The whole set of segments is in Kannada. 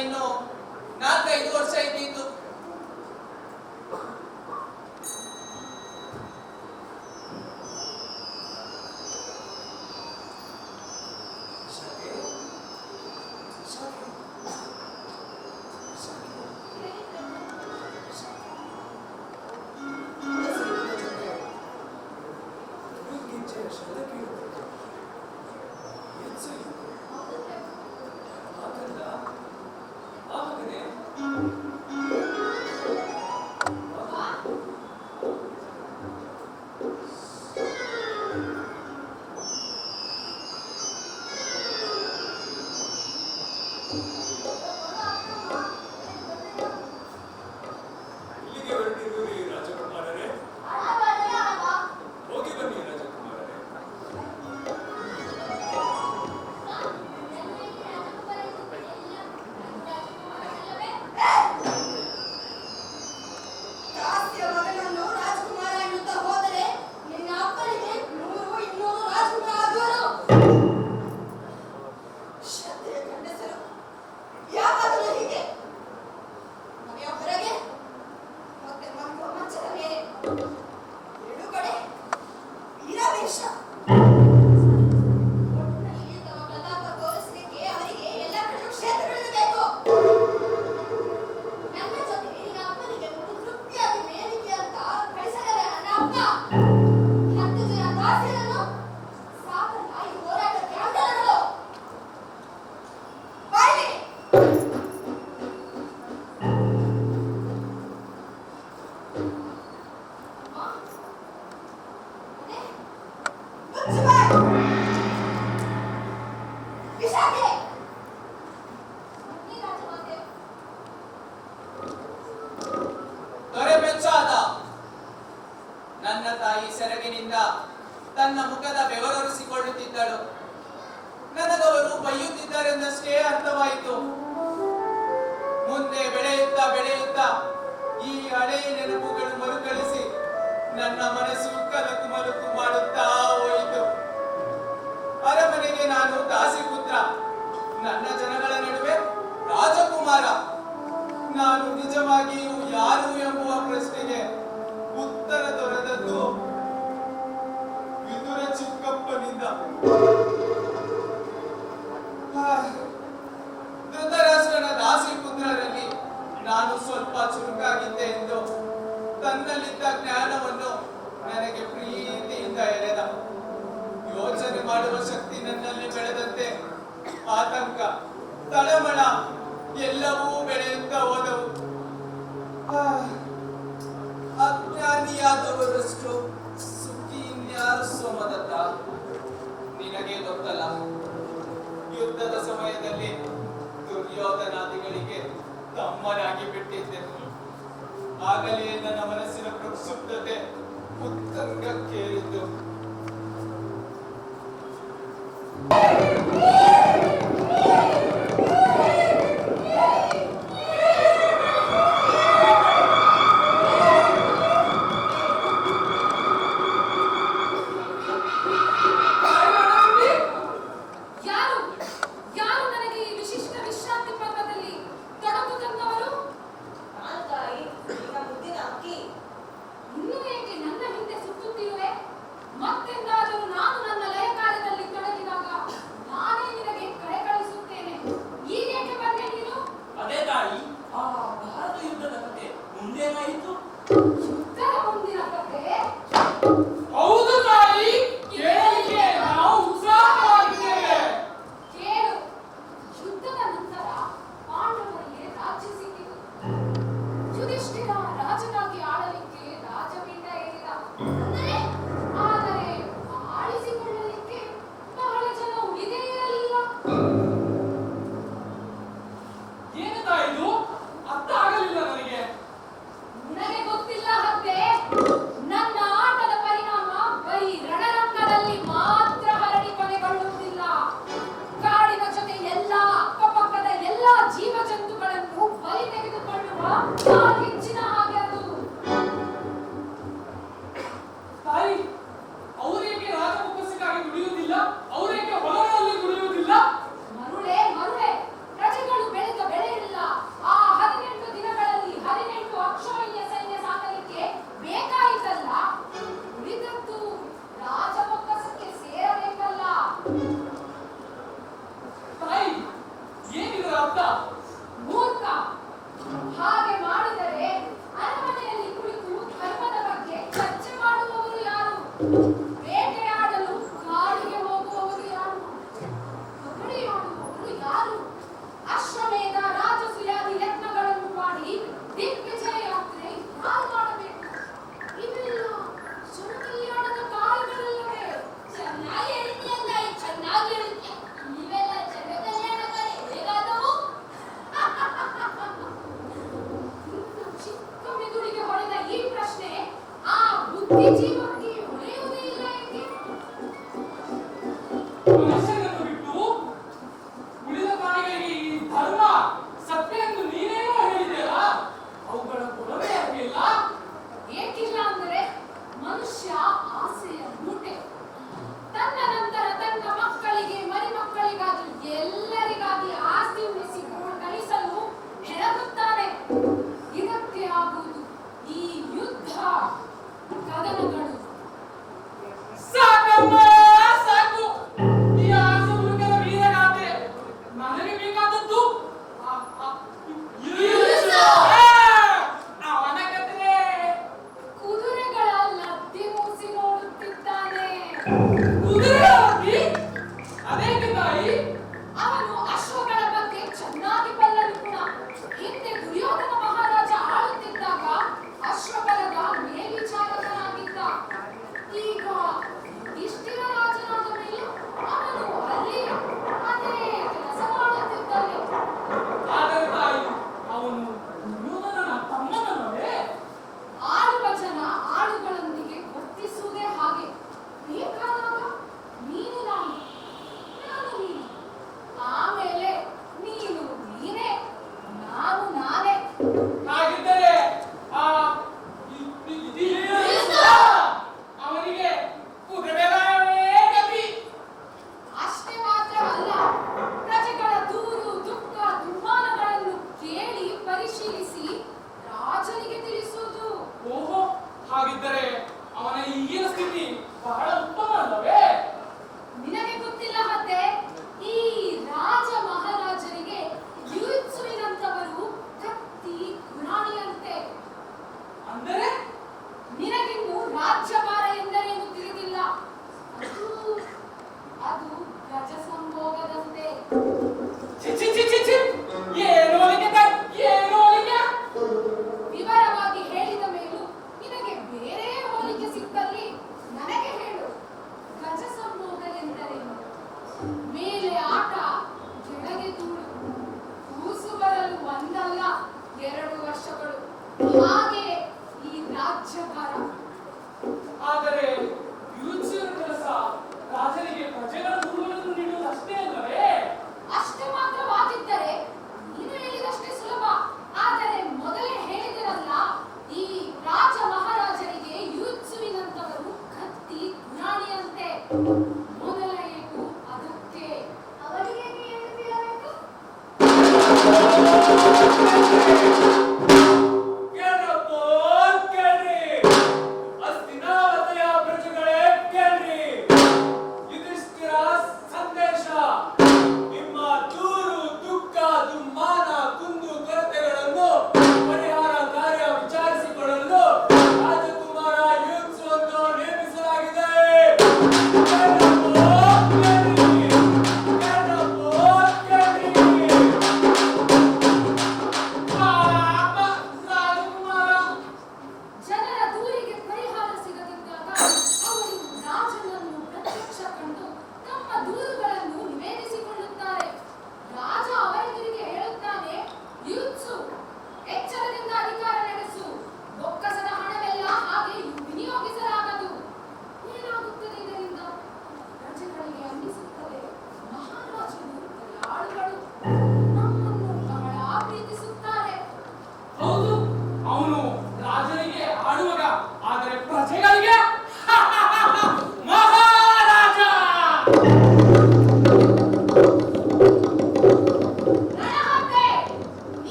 ಇನ್ನು 4-5 ವರ್ಷ ಇದ್ದಿತ್ತು. ನನ್ನ ತಾಯಿ ಸೆರಗಿನಿಂದ ತನ್ನ ಮುಖದ ಬೆವರೊರೆಸಿಕೊಳ್ಳುತ್ತಿದ್ದಳು. ನನಗವರು ಬೈಯುತ್ತಿದ್ದಾರೆಂದಷ್ಟೇ ಅರ್ಥವಾಯಿತು. ಮುಂದೆ ಬೆಳೆಯುತ್ತಾ ಬೆಳೆಯುತ್ತಾ ಈ ಹಳೆಯ ನೆನಪುಗಳು ಮರುಕಳಿಸಿ ನನ್ನ ಮನಸ್ಸು ಕಲಕು ಮಲಕು ಮಾಡುತ್ತಾ ಹೋಯಿತು. ಅರಮನೆಗೆ ನಾನು ದಾಸಿಪುತ್ರ, ನನ್ನ ಜನಗಳ ನಡುವೆ ರಾಜಕುಮಾರ. ನಾನು ನಿಜವಾಗಿಯೂ ಯಾರು ಎಂಬುವ ಪ್ರಶ್ನೆಗೆ ಉತ್ತರ ದೊರೆದದ್ದು ವಿದುರ ಚಿಕ್ಕಪ್ಪನಿಂದ. ಧೃತರಾಷ್ಟ್ರನ ದಾಸಿಪುತ್ರರಲ್ಲಿ ನಾನು ಸ್ವಲ್ಪ ಚುರುಕಾಗಿದ್ದೆ ಎಂದು ತನ್ನಲ್ಲಿದ್ದ ಜ್ಞಾನವನ್ನು ನನಗೆ ಪ್ರೀತಿಯಿಂದ ಎಳೆದ. ಯೋಚನೆ ಮಾಡುವ ಶಕ್ತಿ ನನ್ನಲ್ಲಿ ಬೆಳೆದಂತೆ ಆತಂಕ, ತಳಮಳ ಎಲ್ಲವೂ ಬೆಳೆಯುತ್ತಾ ಹೋದವು. ಅಜ್ಞಾನಿಯಾದವರಷ್ಟು ಸುಖಿ ಇನ್ಯಾರು ಸೋಮದತ್ತ? ನಿನಗೆ ಗೊತ್ತಲ್ಲ, ಯುದ್ಧದ ಸಮಯದಲ್ಲಿ ದುರ್ಯೋಧನಾದಿಗಳಿಗೆ ತಮ್ಮನಾಗಿ ಬಿಟ್ಟಿದ್ದೆ. ಆಗಲೇ ನನ್ನ ಮನಸ್ಸಿನ ಪ್ರಕ್ಷುಬ್ಧತೆ ಉತ್ತಂಗಕ್ಕೇರಿದ್ದು. ಪ್ರಜೆಗಳು ಬೆಳೆದ ಬೆಳೆ ಇಲ್ಲ, ಅರ್ಥ? ಮೂರ್ಖ. ಹಾಗೆ ಮಾಡಿದರೆ ಅರಮನೆಯಲ್ಲಿ ಕುಳಿತು ಧರ್ಮದ ಬಗ್ಗೆ ಚರ್ಚೆ ಮಾಡುವವರು ಯಾರು? ಬೇಟೆಯಾಡಲು ಕಾಡಿಗೆ ಹೋಗುವವರು ಯಾರು? ಹೊಗಳೆಯಾಡುವವರು ಯಾರು? ಅಶ್ವಮೇಧ ರಾಜಸೂಯಾದಿ ಯತ್ನಗಳನ್ನು ಮಾಡಿ ದಿಗ್ವಿಜಯ ಯಾತ್ರೆ ಯಾರು ಮಾಡಬೇಕು? ಇವೆಲ್ಲ ಜನಕಲ್ಯಾಣದ ಕಾರ್ಯಗಳಲ್ಲವೇ? ಚೆನ್ನಾಗಿ ಹೇಳಿದ್ಯಲ್ಲ, ಚೆನ್ನಾಗಿ ಹೇಳಿದ್ಯ. ಇವೆಲ್ಲ ಜನಕಲ್ಯಾಣಕಾರಿ ಹೇಗಾದವು? ಚಿಕ್ಕ ಮೆದುಳಿಗೆ ಹೊಡೆದ ಈ ಪ್ರಶ್ನೆ ಆ ಬುದ್ಧಿಜೀವಕ್ಕೆ ಹೊಳೆಯುವುದೇ ಇಲ್ಲ ಏಕೆ? ಮನುಷ್ಯನನ್ನು ಬಿಟ್ಟು ಉಳಿದ ಪ್ರಾಣಿಗಳಿಗೆ ಈ ಧರ್ಮ ಸತ್ಯ ಎಂದು ನೀನೇನೋ ಹೇಳಿದೆಯಲ್ಲ, ಅವುಗಳ ಗುಣವೇ ಆಗಿಲ್ಲ. ಏಕಿಲ್ಲ ಅಂದರೆ ಮನುಷ್ಯ ಆಸೆಯ ಮೂಟೆ. ತನ್ನ ನಂತರ ತನ್ನ ಮಕ್ಕಳಿಗೆ ಮರಿಮಕ್ಕಳಿಗಾಗಿ ಎಲ್ಲರಿಗಾಗಿ ಆಸ್ತಿ ಉಳಿಸಿ ಗಳಿಸಲು ಹೆಣಗುತ್ತಾನೆ. ಇದಕ್ಕೆ ಆಗುವುದು ಈ ಯುದ್ಧ ಕದನಗಳು. ಸಾಕಮ್ಮ, ಸಾಕು. ಈ ಆಸೆ ಹುಡುಗರ ವೀರಗಾಥೆ. ನನಗೆ ಬೇಕಾದದ್ದು ಯುದ್ಧ. ಅವನ ಕಥೆ. ಕುದುರೆಗಳ ಲದ್ದಿ ಮೂಸಿ ನೋಡುತ್ತಿದ್ದಾನೆ. ಕುದುರೆ ಹತ್ತಿ? ಅದೇಕೆ ತಾಯಿ? ಅವನು ಅಶ್ವಗಳ ಬಗ್ಗೆ ಚೆನ್ನಾಗಿ ಬಲ್ಲನು ಕೂಡ. ಹಿಂದೆ ದುರ್ಯೋಧನ ಮಹಾರಾಜ ಆಳುತ್ತಿದ್ದಾಗ ಅಶ್ವಬಲದ ಮೇಲ್ವಿಚಾರಕನಾಗಿದ್ದ. ಈಗ ಯುಧಿಷ್ಠಿರ ರಾಜನಾದ ಮೇಲೆ ಅವನು ಅಲ್ಲಿ ಅದೇ ಕೆಲಸ ಮಾಡುತ್ತಿದ್ದಾನೆ. ಆದರೆ ತಾಯಿ, ಅವನು ದುರ್ಯೋಧನನ ತಮ್ಮನಲ್ಲವೇ? ಆಳುವ ಜನ ಆಳುಗಳೊಂದಿಗೆ ವರ್ತಿಸುವುದೇ ಹಾಗೆ. ಬೇಕಾದಾಗ ನೀನು ನಾನು, ನಾನು ನೀನು, ಆಮೇಲೆ ನೀನು ನೀನೇ, ನಾನು ನಾನೇ. ಹಾಗಿದ್ದರೆ ಆ ಅವನಿಗೆ ಕುದುರೆಗಳೇ ಗತಿ. ಅಷ್ಟೇ ಮಾತ್ರವಲ್ಲ, ಪ್ರಜೆಗಳ ದೂರು ದುಃಖ ದುಮ್ಮಾನಗಳನ್ನು ಕೇಳಿ ಪರಿಶೀಲಿಸಿ ರಾಜನಿಗೆ ತಿಳಿಸುವುದು. ಓಹೋ, ಹಾಗಿದ್ದರೆ ಅವನ ಈಗಿನ ಸ್ಥಿತಿ ಬಹಳ ಉತ್ತಮ ಅಲ್ಲವೇ? ನಿನಗೆ ಗೊತ್ತಿಲ್ಲ ಮತ್ತೆ, ಈ ರಾಜ ಮಹಾರಾಜರಿಗೆ ಯುಯುತ್ಸುವಿನಂತವರು ಕತ್ತಿ ಗುಣ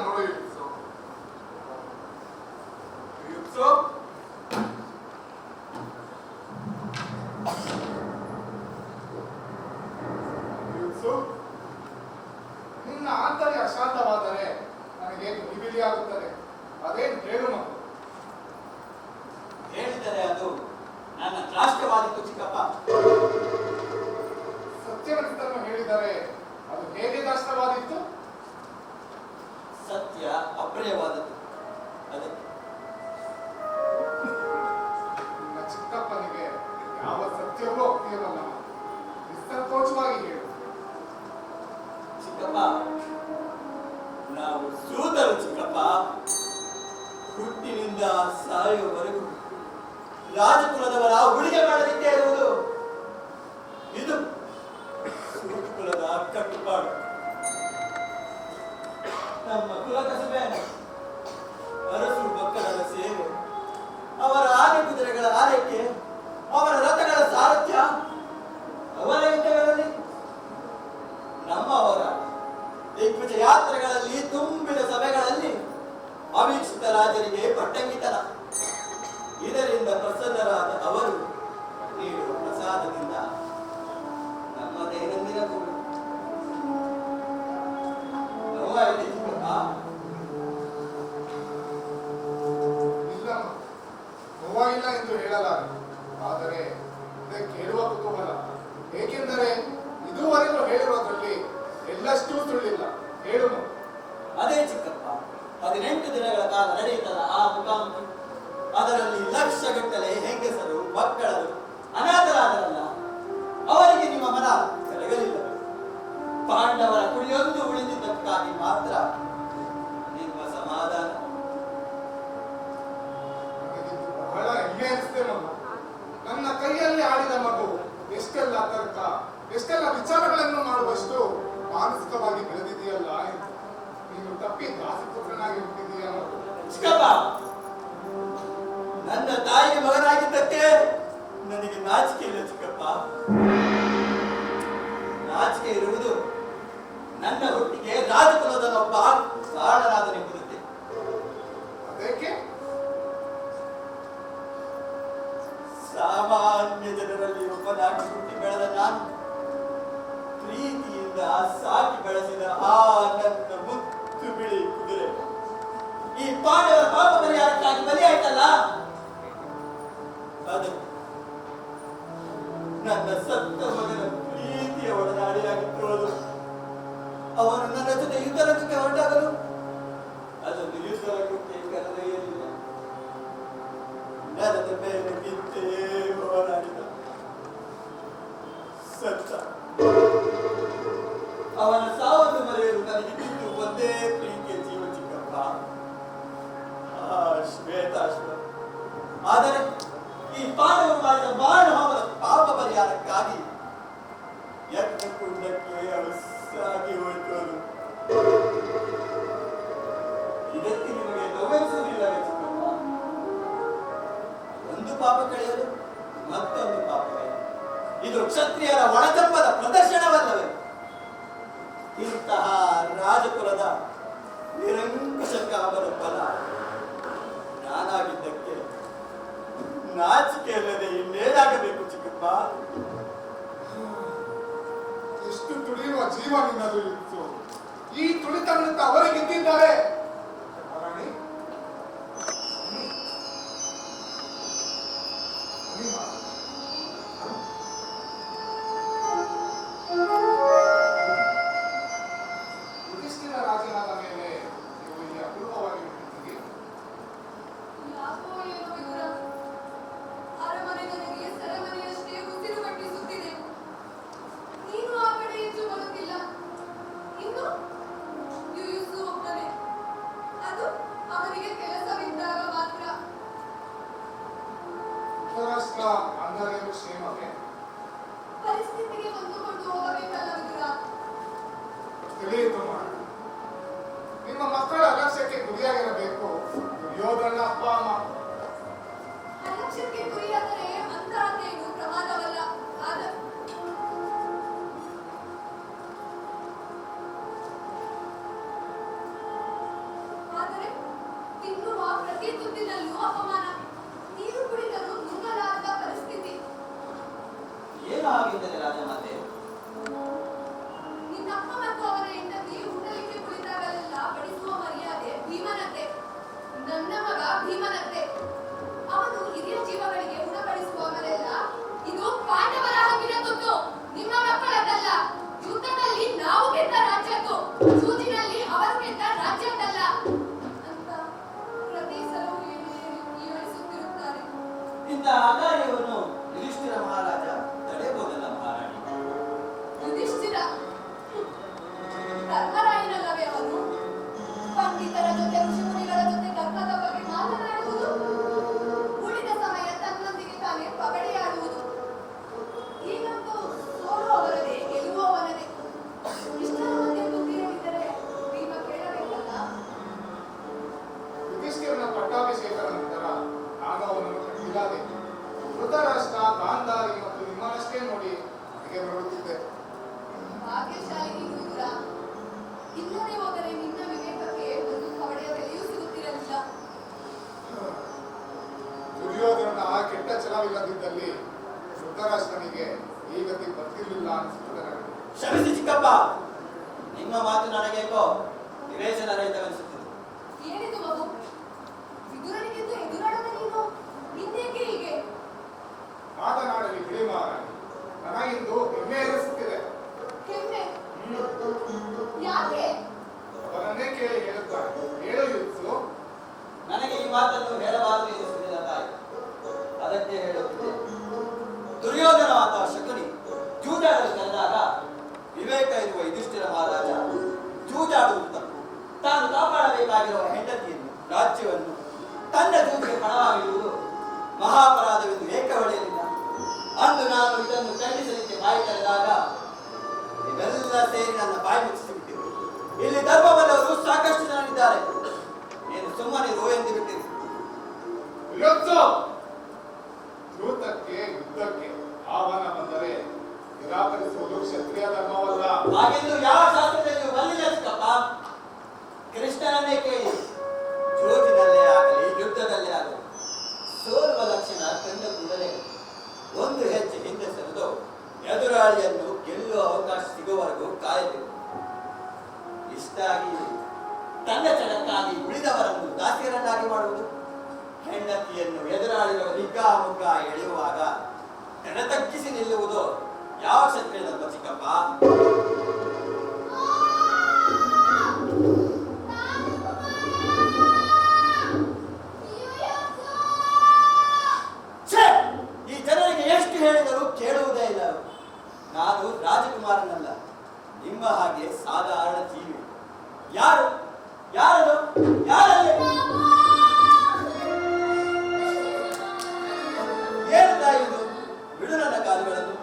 ನೋಡು ಯುತ್ಸು. ಯುತ್ಸು, ಯುತ್ಸು, ನಿನ್ನ ಆಂತರ್ಯ ಅಶಾಂತವಾದರೆ ನನಗೆ ನಿಬಿಲಿಯಾಗುತ್ತದೆ. ಅದೇನು ಹೇಳು ಮಗು. ಹೇಳಿದರೆ ಅದು ನನ್ನ ರಾಷ್ಟ್ರವಾದಿತ್ತು ಚಿಕ್ಕಪ್ಪ. ಸತ್ಯವನ್ನಿದ್ದನ್ನು ಹೇಳಿದರೆ ಅದು ಹೇಗೆ ದಾಷ್ಟವಾದಿತ್ತು? ಸತ್ಯ ಅಪ್ರಿಯವಾದದ್ದು. ಅದಕ್ಕೆ ನಿನ್ನ ಚಿಕ್ಕಪ್ಪನಿಗೆ ಯಾವ ಸತ್ಯವೂ ಅಪ್ರಿಯವಲ್ಲ. ನಿಸ್ಸಂಕೋಚವಾಗಿ ಹೇಳು. ಚಿಕ್ಕಪ್ಪ, ನಾವು ಸೂತರು ಚಿಕ್ಕಪ್ಪ. ಹುಟ್ಟಿನಿಂದ ಸಾಯುವವರೆಗೂ ರಾಜಕುಲದವರ ಉಳಿಗೆ ಮಾಡಲಿಕ್ಕೆ ಇರುವುದು ಇದು ಸೂತಕುಲದ ಕಟ್ಟುಪಾಡು. ನಮ್ಮ ಕುಲ ಕಸಬೆ ಅರಸು ಮಕ್ಕಳ ಸೇವೆ, ಅವರ ಆನೆ ಕುದುರೆಗಳ ಆರೈಕೆ, ಅವರ ರಥಗಳ ಸಾರಥ್ಯ, ಅವರ ಯುದ್ಧಗಳಲ್ಲಿ ನಮ್ಮವರ ದಿಗ್ವಿಜಯ ಯಾತ್ರೆಗಳಲ್ಲಿ ತುಂಬಿದ ಸಭೆಗಳಲ್ಲಿ ಅವೀಕ್ಷಿತ ರಾಜರಿಗೆ ಪಟ್ಟಂಗಿತನ. ಇದರಿಂದ ಪ್ರಸನ್ನರಾದ ಅವರು ನೀಡುವ ಪ್ರಸಾದದಿಂದ ನಮ್ಮ ದೈನಂದಿನ ಕೂಡು ನೋವಾಗಿದೆ ಚಿಕ್ಕಪ್ಪ. ಇಲ್ಲ, ನೋವಾಗಿಲ್ಲ ಎಂದು ಹೇಳಲಾರೆ. ಆದರೆ ಇದಕ್ಕೆ ಕೇಳುವ ಕುತೂಹಲ. ಏಕೆಂದರೆ ಇದುವರೆಗೂ ಹೇಳಿರೋದ್ರಲ್ಲಿ ಎಲ್ಲಷ್ಟೂ ಸುಳ್ಳಿಲ್ಲ. ಹೇಳು ಮಗು. ಅದೇ ಚಿಕ್ಕಪ್ಪ, 18 ದಿನಗಳ ಕಾಲ ನಡೆಯುತ್ತಲ್ಲ ಆ ಮುಖಾಮುಖಿ. ಅದರಲ್ಲಿ ಲಕ್ಷಗಟ್ಟಲೆ ಹೆಂಗಸರು ಮಕ್ಕಳರು ಅನಾಥರಾದರಲ್ಲ, ಅವರಿಗೆ ನಿಮ್ಮ ಮನ ಕರಗಲಿಲ್ಲ. ಪಾಂಡವರ ಕುಡಿಯೊಂದು ಉಳಿದಿದ್ದಕ್ಕಾಗಿ ಮಾತ್ರ ನಿಮ್ಮ ಸಮಾಧಾನ. ನನಗಿದು ಬಹಳ ಹೆಮ್ಮೆ ಅನಿಸಿದೆ ಮಗು. ನನ್ನ ಕೈಯಲ್ಲಿ ಆಡಿದ ಮಗು ಎಷ್ಟೆಲ್ಲ ತರ್ಕ, ಎಷ್ಟೆಲ್ಲ ವಿಚಾರಗಳನ್ನು ಮಾಡುವಷ್ಟು ಮಾನಸಿಕವಾಗಿ ಬೆಳೆದಿದೆಯಲ್ಲ ಎಂದು. ನೀನು ತಪ್ಪಿ ದಾಸಪುತ್ರನಾಗಿ ಹುಟ್ಟಿದೀಯ ಮಗು. ಚಿಕ್ಕಪ್ಪ, ನನ್ನ ತಾಯಿಗೆ ಮಗನಾಗಿದ್ದಕ್ಕೆ ನನಗೆ ನಾಚಿಕೆ ಇಲ್ಲ ಚಿಕ್ಕಪ್ಪ. ನಾಚಿಕೆ ಇರುವುದು ನನ್ನ ಹುಟ್ಟಿಗೆ ರಾಜಕುಲದನೊಬ್ಬ ಕಾರಣನಾದನೆಂಬುದಕ್ಕೆ. ಅದಕ್ಕೆ ಸಾಮಾನ್ಯ ಜನರಲ್ಲಿ ಒಬ್ಬನಾಗಿ ಹುಟ್ಟಿ ಬೆಳೆದ ನಾನು ಪ್ರೀತಿಯಿಂದ ಸಾಕಿ ಬೆಳೆಸಿದ ಆ ನನ್ನ ಮುತ್ತು ಬಿಳಿ ಕುದುರೆ ಈ ಪಾಂಡವರ ಪಾಪ ಪರಿಹಾರಕ್ಕಾಗಿ ಬಲಿಯಾಯ್ತಲ್ಲ. ಅದು ನನ್ನ ಸತ್ತ ಮಗನ ಪ್ರೀತಿಯ ಒಡನಾಡಿಯಾಗಿತ್ತು. ಅದು ಅವನು ನನ್ನ ಜೊತೆ ಯುದ್ಧರಂಗಕ್ಕೆ ಹೊರಟಾಗಲು ಅದನ್ನು ಯುದ್ಧರಂಗಕ್ಕೆ ಕರೆದೊಯ್ಯಲಿಲ್ಲ. ನೆಲದ ಮೇಲೆ ಬಿತ್ತೇ ಹೋರಾಡಿದ, ಸತ್ತ. ಅವನ ಸಾವನ್ನು ಮರೆಯಲು ನನಗೆ ಬಿದ್ದು ಒಂದೇ ಪ್ರೀತಿಯ ಜೀವ ಚಿಕ್ಕಪ್ಪ, ಆ ಶ್ವೇತಾಶ್ವ. ಆದರೆ ಈ ಪಾಂಡವರು ಮಾಡಿದ ಮಾನವರ ಪಾಪ ಪರಿಹಾರಕ್ಕಾಗಿ ಯಜ್ಞಕುಂಡಕ್ಕೆ ಅವರು ಸಾಗಿ ಹೋಯಿತು. ಅದು ಇದಕ್ಕೆ ನಿಮಗೆ ನೋವೆನಿಸುವುದಿಲ್ಲವೇ ಚಿಕ್ಕಪ್ಪ? ಒಂದು ಪಾಪ ಕಳೆಯಲು ಮತ್ತೊಂದು ಪಾಪವೇ? ಇದು ಕ್ಷತ್ರಿಯರ ಒಳಜಂಬದ ಪ್ರದರ್ಶನವಲ್ಲವೇ? ಇಂತಹ ರಾಜಕುಲದ ನಿರಂಕುಶ ಕಾಮನ ಫಲ ನಾನಾಗಿದ್ದಕ್ಕೆ ನಾಚಿಕೆ ಇಲ್ಲದೆ ಇನ್ನೇನಾಗಬೇಕು ಚಿಕ್ಕಪ್ಪ? ಎಷ್ಟು ತುಳಿಯುವ ಜೀವ ನಿನ್ನದು ಇತ್ತು. ಈ ತುಳಿತನಂತ ಅವರಿಗೆ ಇದ್ದಿದ್ದಾರೆ. ರಾಣಿ, ಯುಧಿಷ್ಠಿರ ರಾಜನಾದ ಮೇಲೆ ನೀವು ಇಲ್ಲಿ ಅಪೂರ್ವವಾಗಿ ಬಿಟ್ಟಿದ್ದೀರಿ. ಯಾಕೋ ಏನೋ ವಿದುರ, ಅರಮನೆ ನನಗೆ ಸೆರೆಮನೆಯಷ್ಟೇ ಉಸಿರು ಕಟ್ಟಿಸುತ್ತಿದೆ. ನೀನು ಆ ಕಡೆ ಹೆಚ್ಚು ಬರುತ್ತಿಲ್ಲ. ಇನ್ನು ಯುಯುಸು ಒಬ್ಬನೇ, ಅದು ಅವನಿಗೆ ಕೆಲಸವಿದ್ದಾಗ ಮಾತ್ರ. ಧೃತರಾಷ್ಟ್ರ ಗಾಂಧಾರಿಯರು ಕ್ಷೇಮವೇ? ಪರಿಸ್ಥಿತಿಗೆ ಹೊಂದಿಕೊಂಡು ಹೋಗಬೇಕಲ್ಲ ವಿದುರ. ತಿಳಿಯಿತು ಮಾಡ. ನಿಮ್ಮ ಮಕ್ಕಳ ಅಲಕ್ಷ್ಯಕ್ಕೆ ಗುರಿಯಾಗಿರಬೇಕು ದುರ್ಯೋಧನ ಅಪ್ಪ ಅಮ್ಮ. ಅಲಕ್ಷ್ಯಕ್ಕೆ ಗುರಿಯಾದರೆ ಅಂತಹದ್ದೇನು ಪ್ರಮಾದವಲ್ಲ. ಆಗುತ್ತದೆ ರಾಜಮಾತೆ? ನಿನ್ನಪ್ಪ ಮತ್ತು ಅವರ ಹೆಂಡತಿ ಊಟಕ್ಕೆ ಕುಳಿತಾಗಲೆಲ್ಲ ಬಡಿಸುವ ಮರ್ಯಾದೆ ಭೀಮನದ್ದೇ. ನನ್ನ ಮಗ ಭೀಮನದ್ದೇ. ಅವನು ಹಿರಿಯ ಜೀವಗಳಿಗೆ ಉಣಬಡಿಸುವಾಗಲೆಲ್ಲ ಇದು ಪಾಂಡವರ ಹಕ್ಕಿನ ತುತ್ತು, ನಿಮ್ಮ ಮಕ್ಕಳದ್ದಲ್ಲ. ಯುದ್ಧದಲ್ಲಿ ನಾವು ಗೆದ್ದ ರಾಜ್ಯದ್ದು, ಸೂಜಿನಲ್ಲಿ ಅವರು ಗೆದ್ದ ರಾಜ್ಯದ್ದಲ್ಲ ಅಂತ ಪ್ರತಿ ಸಲವೂ ಹೇಳಿಸುತ್ತಿರುತ್ತಾರೆ. ಇಂತಹ ಅಕಾರ್ಯವನ್ನು ಯುಧಿಷ್ಠಿರ ಮಹಾರಾಜ ತಡೆಯಬಹುದಲ್ಲ ಮಹಾರಾಣಿ? ಯುಧಿಷ್ಠಿರ ಧರ್ಮರಾಯನಲ್ಲವೇ ಅವನು? ಪಂಡಿತರ ಜೊತೆ ಋಷಿಮುನಿಗಳ ಜೊತೆ ಧರ್ಮದ ಬಗ್ಗೆ ಮಾತನಾಡುವುದು, ಉಳಿದ ಸಮಯ ತನ್ನೊಂದಿಗೆ ತಾನೇ ಪಗಡೆಯಾಡುವುದು. ಈಗಂತೂ ಸೋಲು ಅವರದೇ, ಗೆಲುವು ಅವನದೇ. ಇಷ್ಟರ ಮಧ್ಯೆ ಬುದ್ಧಿ ಹೇಳಿದರೆ ಭೀಮ ಕೇಳಬೇಕಲ್ಲ. ಯುಧಿಷ್ಠಿರನ ಪಟ್ಟಾಭಿಷೇಕದ ನಂತರ ನಾನು ಅವನನ್ನು ಕಂಡಿಲ್ಲದೆ ಧೃತರಾಷ್ಟ್ರ, ಗಾಂಧಾರಿ ಮತ್ತು ನಿಮ್ಮನ್ನಷ್ಟೇ ನೋಡಿ ನನಗೆ ನೋಡುತ್ತಿದ್ದೆ. ಭಾಗ್ಯಶಾಲಿ ನೀನು ರುದ್ರ. ಇಲ್ಲದೆ ಹೋದರೆ ನಿನ್ನ ವಿವೇಕಕ್ಕೆ ಒಂದು ಕವಡೆಯ ಬೆಲೆಯೂ ಸಿಗುತ್ತಿರಲಿಲ್ಲ. ದುರ್ಯೋಧನನ ಆ ಕೆಟ್ಟ ಛಲವಿಲ್ಲದಿದ್ದಲ್ಲಿ ಧೃತರಾಷ್ಟ್ರನಿಗೆ ಈ ಗತಿ ಬರ್ತಿರ್ಲಿಲ್ಲ ಅನಿಸುತ್ತದೆ ನನಗೆ. ಕ್ಷಮಿಸಿ ಚಿಕ್ಕಪ್ಪ, ನಿಮ್ಮ ಮಾತು ನನಗೇಕೋ ವಿವೇಚನ ರಹಿತವೆನಿಸುತ್ತದೆ. ಏನಿದು ಮಗು? ವಿದುರನಿಗಿಂತ ಎದುರಾಡದ ನೀನು ಹಿಂದೇಕೆ ಹೀಗೆ? ಮಾತನಾಡಲಿ ಬಿಡಿ ಮಹಾರಾಣಿ, ನನಗಿಂದು ಹೆಮ್ಮೆ ಎನಿಸುತ್ತಿದೆ. ಹೆಮ್ಮೆ? ಯಾಕೆ? ಅವರನ್ನೇ ಕೇಳಿ ಹೇಳುತ್ತಾರೆ. ಹೇಳು ಯುತ್ಸು. ನನಗೆ ಈ ಮಾತನ್ನು ಹೇಳಬಾರದು ಎನಿಸುವುದಿಲ್ಲ ತಾಯಿ, ಅದಕ್ಕೆ ಹೇಳುತ್ತಿದ್ದೆ. ದುರ್ಯೋಧನ ಅಥವಾ ಶಕುನಿ ಜೂಜಾಡಲು ಕರೆದಾಗ ವಿವೇಕ ಇರುವ ಯುಧಿಷ್ಠಿರ ಮಹಾರಾಜ ಜೂಜಾಡುವುದು ತಪ್ಪು, ತಾನು ಕಾಪಾಡಬೇಕಾಗಿರುವ ಹೆಂಡತಿಯನ್ನು, ರಾಜ್ಯವನ್ನು ತನ್ನ ಜೂಜಿಗೆ ಪಣವಾಗಿರುವುದು ಮಹಾಪರಾಧವೆಂದು ಏಕ ಹೊಳೆಯಲಿಲ್ಲ. ಅಂದು ನಾನು ಇದನ್ನು ಖಂಡಿಸಲಿಕ್ಕೆ ಬಾಯಿ ತೆರೆದಾಗ ಇವೆಲ್ಲ ಸೇರಿ ನನ್ನ ಬಾಯಿ ಮುಚ್ಚಿಸಿಬಿಟ್ಟಿರು. ಇಲ್ಲಿ ಧರ್ಮಬಲ್ಲವರು ಸಾಕಷ್ಟು ಜನರಿದ್ದಾರೆ, ನೀನು ಸುಮ್ಮನೆ ರೋ ಎಂದು ಬಿಟ್ಟಿರು. ಯುತ್ಸು, ಧೂತಕ್ಕೆ ಯುದ್ಧಕ್ಕೆ ಆಹ್ವಾನ ಬಂದರೆ ನಿರಾಕರಿಸುವುದು ಕ್ಷತ್ರಿಯ ಧರ್ಮವಲ್ಲ. ಹಾಗೆಂದು ಯಾವ ಶಾಸ್ತ್ರದಲ್ಲಿಯೂ ಬರಲಿಲ್ಲ ಚಿಕ್ಕಪ್ಪ. ಕೃಷ್ಣನನ್ನೇ ಕೇಳಿ, ಜೋಜಿನಲ್ಲೇ ಆಗಲಿ ಯುದ್ಧದಲ್ಲೇ ಆಗಲಿ ಸೋಲುವ ಲಕ್ಷಣ ಕಂಡ ಕೂಡಲೇ ಒಂದು ಹೆಜ್ಜೆ ಹಿಂದೆ ಸರಿದು ಎದುರಾಳಿಯನ್ನು ಗೆಲ್ಲುವ ಅವಕಾಶ ಸಿಗುವವರೆಗೂ ಕಾಯಬೇಕು. ಇಷ್ಟಾಗಿ ತನ್ನ ಚಡಕ್ಕಾಗಿ ಉಳಿದವರನ್ನು ದಾಸಿಯರನ್ನಾಗಿ ಮಾಡುವುದು, ಹೆಂಡತಿಯನ್ನು ಎದುರಾಳಿಗಳ ಹಿಗ್ಗಾಮುಗ್ಗ ಎಳೆಯುವಾಗ ತಡ ತಗ್ಗಿಸಿ ನಿಲ್ಲುವುದು ಯಾವ ಕ್ಷತ್ರಿಯದಪ್ಪ ಚಿಕ್ಕಪ್ಪ? ಛೇ! ಈ ಜನರಿಗೆ ಎಷ್ಟು ಹೇಳಿದರೂ ಕೇಳುವುದೇ ಇಲ್ಲ. ನಾನು ರಾಜಕುಮಾರನಲ್ಲ, ನಿಮ್ಮ ಹಾಗೆ ಸಾಧಾರಣ ಜೀವಿ. ಯಾರು ಯಾರದು ಯಾರಲ್ಲಿ? ಏನು ತಾಯಿ ಇದು? ಬಿಡು ನನ್ನ ಕಾಲುಗಳನ್ನು.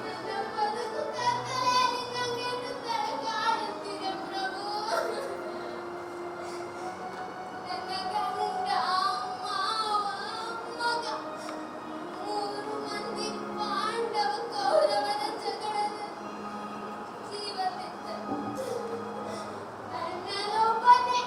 ನನ್ನ ಬದುಕು ಕತ್ತಲೆಯಲ್ಲಿ ನಂಗೆಂದು ತಡಕಾಡುತ್ತಿದೆ ಪ್ರಭು. ನನ್ನ ಗಂಡ, ಮಾವ, ಮಗ 3 ಮಂದಿ ಪಾಂಡವ ಕೌರವರ ಜಗಳದ ಜೀವ ತೆತ್ತ. ಅಣ್ಣನೊಬ್ಬನೇ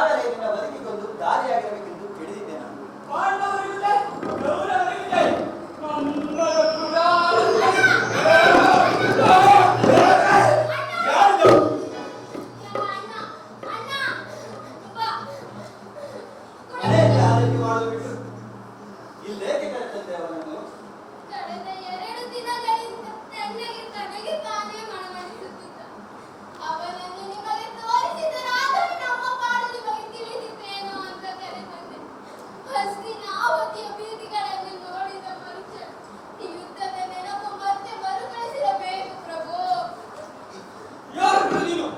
ಆಗಲೇ ನಿನ್ನ ಬದುಕಿಗೊಂದು ದಾರಿಯಾಗಿರಬೇಕೆಂದು ತಿಳಿದಿದ್ದೆ ನಾನು. ಪಾಂಡವರಿಗಿದೆ, ಕೌರವರಿಗಿದೆ, ನಮ್ಮರ ಕೂಡ ಯಾರಿದು? ಮನೆಯಲ್ಲಿ ಆರೈಕೆ ಮಾಡುವುದು ಬಿಟ್ಟು ಇಲ್ಲೇಕೆ ಕರೆತಂದೆ ಅವನನ್ನು? ಕಳೆದ 2 ದಿನಗಳಿಂದ ತನಗೆ ತಾನೇ ಮನಮಣಿಸುತ್ತಿದ್ದ. ಅವನನ್ನು ನಿಮಗೆ ತೋರಿಸಿದರಾದರೂ ನಮ್ಮ ಪಾಡು ನಿಮಗೆ ತಿಳಿದಿದ್ದೇನೋ ಅಂತ ಕರೆತಂದೆ. ಹಸ್ತಿನಾವತಿಯ ಬೀದಿಗಳನ್ನು ನೋಡಿದ ಮನುಷ್ಯ ಯುದ್ಧದ ನೆನಪು ಮತ್ತೆ ಮರುಕಳಿಸಿರಬೇಕು ಪ್ರಭು. ಯಾರು ನೀನು?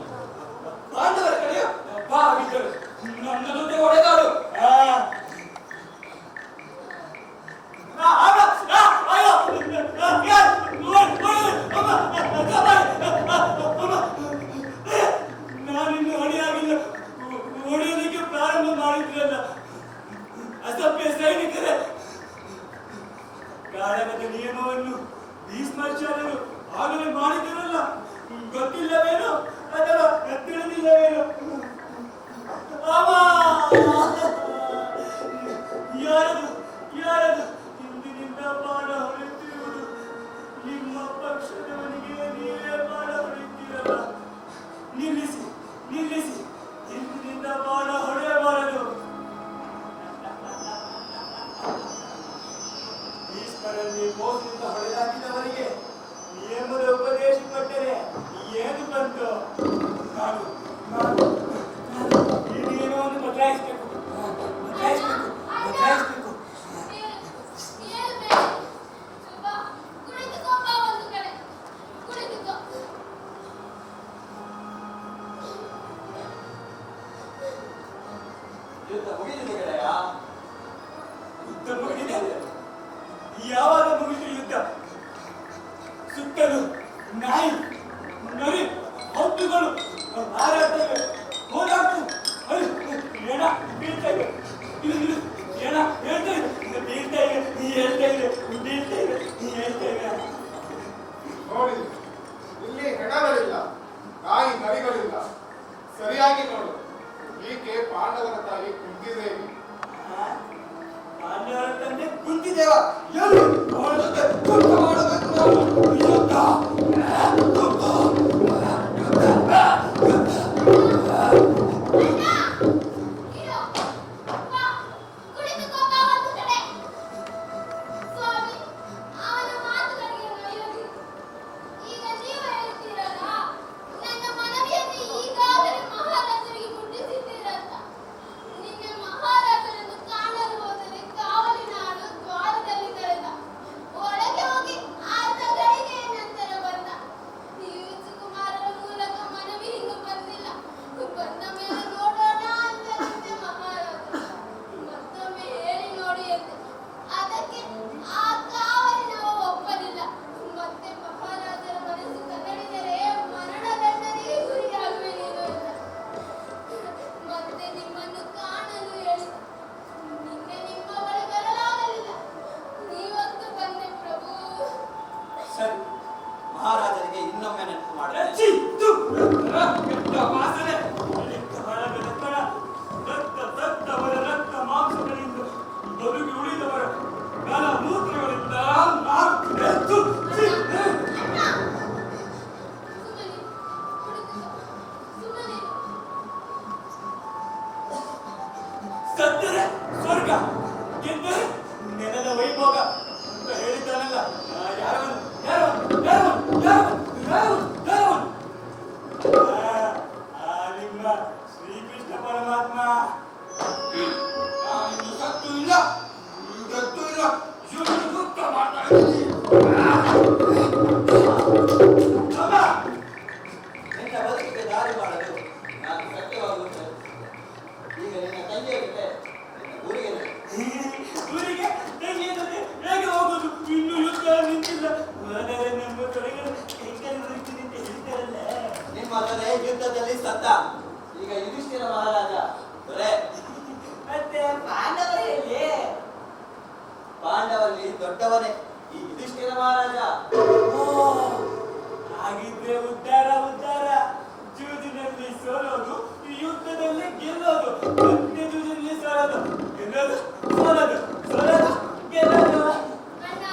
ಪಾಂಡವರ ಕಡೆಯ ಒಬ್ಬ ಆಗಿದ್ದರು, ನನ್ನ ಜೊತೆ ಹೊಡೆದಾರು. ನಾನಿನ್ನು ಹೊಣೆಯಾಗಿಲ್ಲ, ಹೊಡೆಯೋದಕ್ಕೆ ಪ್ರಾರಂಭ ಮಾಡಿದ್ರಲ್ಲ ಅಸಭ್ಯ ಸೈನಿಕರೇ. ಕಾಳಗದ ನಿಯಮವನ್ನು ಭೀಷ್ಮಾಚಾರ್ಯರು ಆಗಲೇ ಮಾಡಿದರಲ್ಲ, ಗೊತ್ತಿಲ್ಲವೇನೋ ಅಥವಾ ತಿಳಿದಿಲ್ಲವೇನೋ? ಯಾರದು ಯಾರದು ಇಂದಿನಿಂದ ಬಾಣ ಹೊಡೆಯುತ್ತಿರುವುದು? ನಿಮ್ಮ ಪಕ್ಷದವನಿಗೆ ನೀವೇ ಬಾಣ ಹೊಡೆಯುತ್ತೀರಲ್ಲ. ನಿಲ್ಲಿಸಿ ನಿಲ್ಲಿಸಿ, ಇಂದಿನಿಂದ ಬಾಣ ಹೊಡೆಯಬಾರದು. ಭೀಷ್ಮರಲ್ಲಿ ಮೋಸದಿಂದ ಹೊಡೆದಾಕಿದವರಿಗೆ ನಿಯಮದ ಉಪದೇಶ ಕೊಟ್ಟರೆ ಏನು ಬಂತು? ನಾನು ನಾನು ಈ ನಿಯಮವನ್ನು ಬದಲಾಯಿಸಬೇಕು. ಕುಳಿತುಕೊಂಬ ಒಂದು ಕಡೆ, ಕುಳಿತುಕೋ. ಯುದ್ಧ ಮುಗಿದಿದೆ ಗೆಳೆಯ. ಯುದ್ಧ ಮುಗಿದಿದೆ. ಯಾವಾಗ ಮುಗಿದು ಯುದ್ಧ? ಸುತ್ತಲೂ ನಾಯಿ ನರಿ ಹದ್ದುಗಳು ಹಾರಾಡ್ತವೆ, ಹೋರಾಡ್ತವೆ. ಏನ ಬೀಳ್ತಾ ಇವೆ, ಏನ ಹೇಳ್ತಾ ಇದೆ, ಬೀಳ್ತಾ ಇವೆ, ಹೇಳ್ತಾ ಇದೆ, ಬೀಳ್ತಾ ಇವೆ, ಹೇಳ್ತಾ ಇವೆ. ನೋಡಿ, ಇಲ್ಲಿ ಹೆಣಗಳಿಲ್ಲ, ನಾಯಿ ನರಿಗಳಿಲ್ಲ. ಸರಿಯಾಗಿ ನೋಡು, ಈಕೆ ಪಾಂಡವರ ತಾಯಿ ಕುಂತಿದೇವಿ. ಪಾಂಡವರ ತಂದೆ ಕುಂತಿದೇವ. ಎಲ್ಲಿ ಅವಳ ಜೊತೆ ಯುದ್ಧ ಮಾಡಬೇಕು ನಾವು. ಯುದ್ಧ ಇರೋ, ಬಾ, ಕುಳಿತುಕೊಂಬ ಒಂದು ಕಡೆ. ಸ್ವಾಮಿ, ಅವನ ಮಾತುಗಳಿಗೆ ನಡೆಯಲಿ. ಈಗ ನೀವು ಹೇಳ್ತೀರಲ್ಲ, ನನ್ನ ಮನವಿಯನ್ನು ಈಗಾಗಲೇ ಮಹಾರಾಜರಿಗೆ ಮುಟ್ಟಿಸಿದ್ದೀರಂತ. ನಿನ್ನೆ ಮಹಾರಾಜರನ್ನು ಕಾಣಲು ಹೋದರೆ ಕಾವಲಿನ ಆಳು ದ್ವಾರದಲ್ಲಿ ಕರೆದ. ಒಳಗೆ ಹೋಗಿ ಅರ್ಧ ಗಳಿಗೆಯ ನಂತರ ಬಂದ. ನೀವು ಸುಕುಮಾರರ ಮೂಲಕ ಮನವಿ ಇನ್ನೂ ಬಂದಿಲ್ಲ. ಬಂದ ಮೇಲೆ ನೋಡೋಣ ಅಂತಂತೆ ಮಹಾರಾಜ. ಮತ್ತೊಮ್ಮೆ ಹೇಳಿ ನೋಡಿ ಎಂದೆ. ಅದಕ್ಕೆ ಆ ಕಾವಲಿನವ ಒಪ್ಪಲಿಲ್ಲ. ಮತ್ತೆ ಮಹಾರಾಜರ ಮನಸ್ಸು ಕದಡಿದರೆ ಮರಣದಂಡನೆಗೆ ಗುರಿಯಾಗುವೆ ನೀನು ಎಂದ. ಮತ್ತೆ ನಿಮ್ಮನ್ನು ಕಾಣಲು ಹೇಳಿದ. ನಿನ್ನೆ ನಿಮ್ಮ ಬಳಿ ಬರಲಾಗಲಿಲ್ಲ. ನೀವತ್ತು ಬಂದೆ ಪ್ರಭು. ಸರಿ, ಮಹಾರಾಜರಿಗೆ ಇನ್ನೊಮ್ಮೆ ನೆನಪು ಮಾಡಿದೆ. ಚಿತ್ತು ಕೆಟ್ಟ ವಾಸನೆ, ಲೆಕ್ಕಬಾರದ ಕಣ, ರಕ್ತವರ ರಕ್ತ ಮಾಂಸಗಳಿಂದ ಬದುಕಿ ಉಳಿದವರ ಮಲ ಮೂತ್ರಗಳಿಂದ ಎದ್ದು ಅಣ್ಣ, ಸುಮ್ಮನೆ ಕುಳಿತುಕೋ. ಸುಮ್ಮನೆ ಸತ್ತರೆ ಸ್ವರ್ಗ, ಗೆದ್ದರೆ ನೆಲದ ವೈಭೋಗ ಅಂತ ಹೇಳಿದ್ದಾನಲ್ಲ. ಯಾರವನು ಯಾರವನು ಯಾರವನು ಯಾರವನು ಯಾರವನು ಯಾರವನು? ನಿಮ್ಮ ಶ್ರೀಕೃಷ್ಣ ಪರಮಾತ್ಮ. ನಾನಿನ್ನು ಸತ್ತು ಇಲ್ಲ, ಗತ್ತು ಇಲ್ಲ, ಇವನು ಗುಪ್ತ ಮಾಡ್ತಾ ಇದ್ದೀನಿ. ಅಮ್ಮ, ನಿನ್ನ ಬದುಕಿಗೆ ದಾರಿ ಮಾಡಲು ನಾನು ಸತ್ಯವಾಗುವುದು. ಈಗ ನಿನ್ನ ತಂದೆಯ ಜೊತೆ ನಿನ್ನ ಊರಿಗೆ ನಡೆ. ಊರಿಗೆ ತಂಗಿಯ ಜೊತೆ ಹೇಗೆ ಹೋಗೋದು? ಇನ್ನೂ ಯುದ್ಧ ನಿಂತಿಲ್ಲ. ಹೋದರೆ ನಮ್ಮ ತೊಡೆಗಳು ಕೈಕಾಲು ಮುರಿತೀನಿ ಅಂತ ಹೇಳ್ತಾರಲ್ಲ. ನಿಮ್ಮ ದೊರೆ ಯುದ್ಧದಲ್ಲಿ ಸತ್ತ. ಈಗ ಯುಧಿಷ್ಠಿರ ಮಹಾರಾಜ ದೊರೆ. ಮತ್ತೆ ಪಾಂಡವರಲ್ಲಿ ಪಾಂಡವರಲ್ಲಿ ದೊಡ್ಡವನೇ ಈ ಯುಧಿಷ್ಠಿರ ಮಹಾರಾಜ. ಹಾಗಿದ್ರೆ ಉದ್ಧಾರ ಉದ್ಧಾರ. ಜೂಜಿನಲ್ಲಿ ಸೋಲೋದು ಯುದ್ಧದಲ್ಲಿ ಗೆಲ್ಲೋದು, ಮತ್ತೆ ಜೂಜಿನಲ್ಲಿ ಸೋಲೋದು, ಗೆಲ್ಲೋದು, ಸೋಲೋದು, ಸೋಲೋದು, ಗೆಲ್ಲೋದು. ಅಣ್ಣ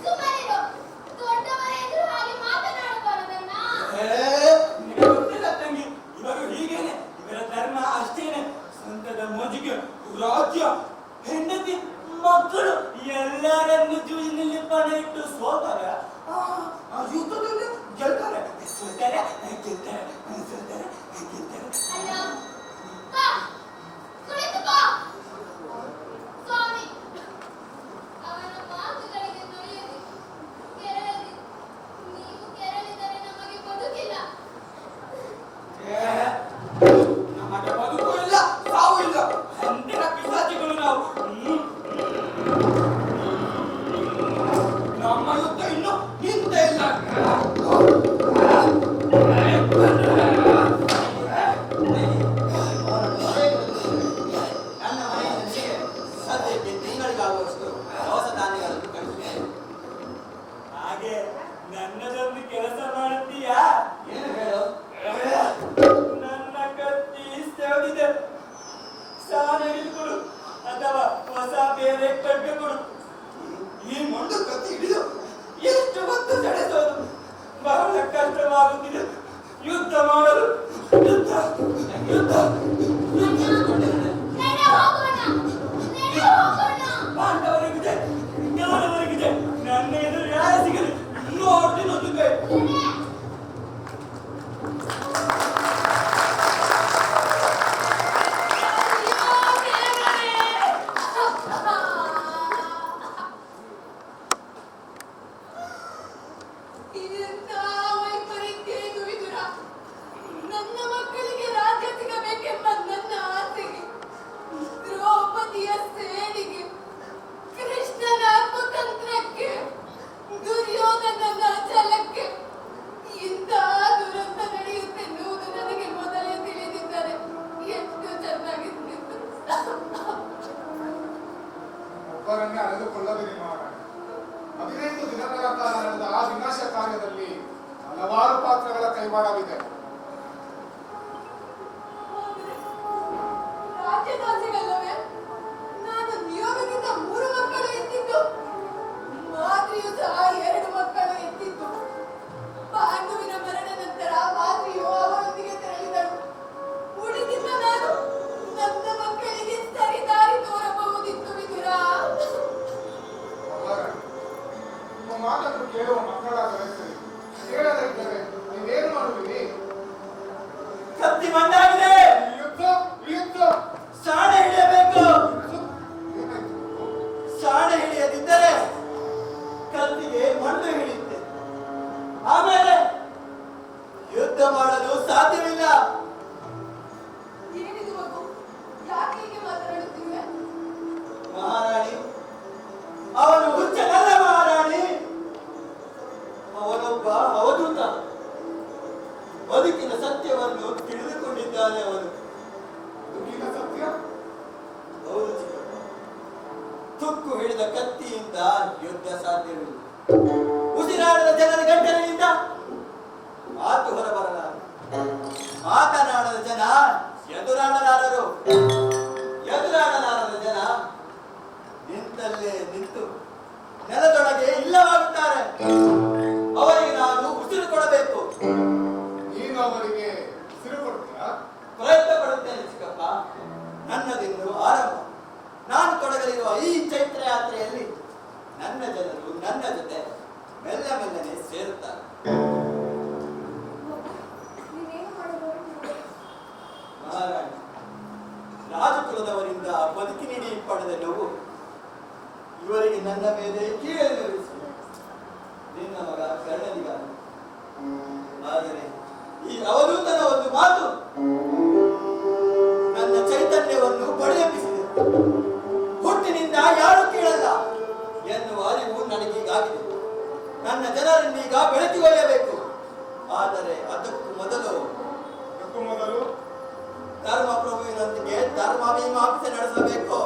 ಸುಮ್ಮನಿರು. ದೊಡ್ಡವರ ಎದುರು ಹಾಗೆ ಮಾತನಾಡಬಾರದಣ್ಣ. ನಿನಗೆ ಗೊತ್ತಿಲ್ಲ ತಂಗಿ, ಇವರು ಹೀಗೇನೆ, ಇವರ ಧರ್ಮ ಅಷ್ಟೇನೆ. ಸ್ವಂತದ ಮೋಜಿಗೆ ರಾಜ್ಯ, ಹೆಂಡತಿ, ಮಕ್ಕಳು ಎಲ್ಲರನ್ನು ಜೂಜಿನಲ್ಲಿ ಪಣ ಇಟ್ಟು ಸೋತಾರೆ. ಆ ಯುದ್ಧದಲ್ಲಿ ಗೆಲ್ತಾರೆ, ಸೋಲ್ತಾರೆ, ಗೆಲ್ತಾರೆ, ಸೋಲ್ತಾರೆ, ಗೆಲ್ತಾರೆ. ಅಣ್ಣ ಬಾ, ಕುಳಿತುಕೋ. ಸ್ವಾಮಿ, ಅವನ ಮಾತುಗಳಿಗೆ ನುಡಿಯದೆ ಕೆರಳದೆ. ನೀವು ಕೆರಳಿದರೆ ನಮಗೆ ಬದುಕಿಲ್ಲ. ನಮಗೆ ಬದುಕು ಇಲ್ಲ, ಸಾವು ಇಲ್ಲ, ಅಂದಿನ ಪಿಶಾಚಿಗಳು ನಾವು. ನಮ್ಮ ಯುದ್ಧ ಇನ್ನು ನಿಂತೇ ಇಲ್ಲ. ನನ್ನ ಮನೆಯಲ್ಲಿ ಸದ್ಯಕ್ಕೆ ತಿಂಗಳಿಗಾಗುವಷ್ಟು ದವಸ ಧಾನ್ಯಗಳನ್ನು ಕಳಿಸುತ್ತೇನೆ. ಹಾಗೆ ನನ್ನದೊಂದು ಕೆಲಸ ಮಾಡುತ್ತೀಯಾ? ಏನು ಹೇಳು? ನನ್ನ ಕತ್ತಿ ಸೆಳೆದಿದೆ, ಸಾಲ ಹಿಡಿದುಕೊಡು ಅಥವಾ ಹೊಸ ಬೇರೆ ಖಡ್ಗ ಕೊಡು. ಈ ಮೊಂಡು ಕತ್ತಿ ಹಿಡಿದು ಎಷ್ಟು ಹೊತ್ತು ಸೆಳೆಸೋದು? ಬಹಳ ಕಷ್ಟವಾಗುತ್ತಿದೆ ಯುದ್ಧ ಮಾಡಲು. ಯುದ್ಧ ಯುದ್ಧ ನಡೆ ಹೋಗೋಣ, ನಡೆ ಹೋಗೋಣ. ಪಾಂಡವರಿಗಿದೆ, ಜ್ಞಾನವರಿಗಿದೆ, ನನ್ನ ಎದುರು ಯಾರು ಸಿಗಲಿ ನೋಡ್ತೀನಿ ಒಂದು ಕೈ. ನಡೆ. ಇದೆಂತ ವೈಪರೀತ್ಯ ವಿದುರ. ನನ್ನ ಮಕ್ಕಳಿಗೆ ರಾಜ್ಯ ಸಿಗಬೇಕೆಂಬ ನನ್ನ ಆಸೆಗೆ, ದ್ರೌಪದಿಯ ಸೇಡಿಗೆ, ಕೃಷ್ಣನ ಕುತಂತ್ರಕ್ಕೆ, ದುರ್ಯೋಧನನ ಛಲಕ್ಕೆ ಇಂಥ ದುರಂತ ನಡೆಯುತ್ತೆನ್ನುವುದು ನನಗೆ ಮೊದಲೇ ತಿಳಿದಿದ್ದರೆ ಎಷ್ಟು ಚೆನ್ನಾಗಿರ್ತಿತ್ತು. ಒಬ್ಬರನ್ನೇ ಅಳೆದುಕೊಳ್ಳದಿರಿ ಮಹಾರಾಣಿ. 15 ದಿನಗಳ ಕಾಲ ನಡೆದ ಆ ವಿನಾಶ ಕಾರ್ಯದಲ್ಲಿ ಹಲವಾರು ಪಾತ್ರಗಳ ಕೈವಾಡವಿದೆ. ರಾಜ್ಯದಾಸೆಗಲ್ಲವೇ ನಾನು ನಿಯೋಗದಿಂದ 3 ಮಕ್ಕಳು ಎತ್ತಿದ್ದು, ಮಾದ್ರಿಯು ಸಹ 2 ಮಕ್ಕಳು ಎತ್ತಿದ್ದು. ಪಾಂಡುವಿನ ಮರಣ ನಂತರ ಮಾದ್ರಿಯು ಅವರೊಂದಿಗೆ ತೆರಳಿದಳು. ಉಳಿದಿದ್ದ ನಾನು ನನ್ನ ಮಕ್ಕಳಿಗೆ ಸರಿದಾರಿ ತೋರಬಹುದಿತ್ತು ವಿದುರ. ಮಹಾರಾಣಿ, ನಿಮ್ಮ ಮಾತನ್ನು ಕೇಳುವ ಮಕ್ಕಳಾದರೆ ಸರಿ, ಕೇಳದೇ ಇದ್ದರೆ ನೀವೇನು ಮಾಡುವಿರಿ? ಕತ್ತಿ ಮಂಡಾಗಿದೆ, ಯುದ್ಧ ಯುದ್ಧ ಸಾಣ ಹಿಡಿಯಬೇಕು. ಏನಾಯ್ತು? ಸಾಣ ಹಿಡಿಯದಿದ್ದರೆ ಕತ್ತಿಗೆ ಮಣ್ಣು ಹಿಡಿಯುತ್ತೆ. ಆಮೇಲೆ ಯುದ್ಧ ಮಾಡಲು ಸಾಧ್ಯವಿಲ್ಲ. ಏನಿದು ಮಗು? ಯಾಕೆ ಹೀಗೆ ಮಾತನಾಡುತ್ತಿರುವೆ? ಮಹಾರಾಣಿ, ಅವನು ಹುಚ್ಚನಲ್ಲ ಮಹಾರಾಣಿ, ಅವನೊಬ್ಬ ಅವಧೂತ. ಬದುಕಿನ ಸತ್ಯವನ್ನು ತಿಳಿದುಕೊಂಡಿದ್ದಾನೆ ಅವನು. ದುಃಖಿನ ಸತ್ಯ? ಹೌದು ಚಿಕ್ಕಪ್ಪ. ತುಕ್ಕು ಹಿಡಿದ ಕತ್ತಿಯಿಂದ ಯುದ್ಧ ಸಾಧ್ಯವಿಲ್ಲ. ಉಸಿರಾಡದ ಜನರ ಗಂಟಲಿನಿಂದ ಮಾತು ಹೊರಬರಲಾರದು. ಮಾತನಾಡದ ಜನ ಎದುರಾಡಲಾರರು. ಎದುರಾಡಲಾರದ ಜನ ನಿಂತಲ್ಲೇ ನಿಂತು ನೆಲದೊಳಗೆ ಇಲ್ಲವಾಗುತ್ತಾರೆ. ಅವರಿಗೆ ನಾನು ಉಸಿರು ಕೊಡಬೇಕು. ನೀನು ಅವರಿಗೆ ಉಸಿರು ಕೊಡ್ತೀಯಾ? ಪ್ರಯತ್ನ ಪಡುತ್ತೇನೆ ಚಿಕ್ಕಪ್ಪ. ನನ್ನದಿನ್ನು ಆರಂಭ. ನಾನು ತೊಡಗಲಿರುವ ಈ ಚೈತ್ರ ಯಾತ್ರೆಯಲ್ಲಿ ನನ್ನ ಜನರು ನನ್ನ ಜೊತೆ ಮೆಲ್ಲ ಮೆಲ್ಲನೆ ಸೇರುತ್ತಾರೆ. ನೀನೇನು ಮಾಡಬಹುದು? ಮಹಾರಾಣಿ, ರಾಜಕುಲದವರಿಂದ ಬದುಕಿನಿಡೀ ಪಡೆದ ನೋವು ಇವರಿಗೆ ನನ್ನ ಮೇಲೆ ಕೀಳರಿಸಿ ನಿನ್ನ ಮಗ ಕರ್ಣನಿಗಾದ. ಆದರೆ ಈ ಅವಧೂತನ ಒಂದು ಮಾತು ನನ್ನ ಚೈತನ್ಯವನ್ನು ಬಡಿಯೆಬ್ಬಿಸಿದೆ. ಹುಟ್ಟಿನಿಂದ ಯಾರು ಕೇಳಲ್ಲ ಎನ್ನುವ ಅರಿವು ನನಗೀಗಾಗಿದೆ. ನನ್ನ ಜನರನ್ನೀಗ ಬೆಳಕಿಗೊಯ್ಯಬೇಕು. ಆದರೆ ಅದಕ್ಕೂ ಮೊದಲು ಧರ್ಮ ಪ್ರಭುವಿನೊಂದಿಗೆ ಧರ್ಮ ಮೀಮಾಂಸೆ ನಡೆಸಬೇಕು.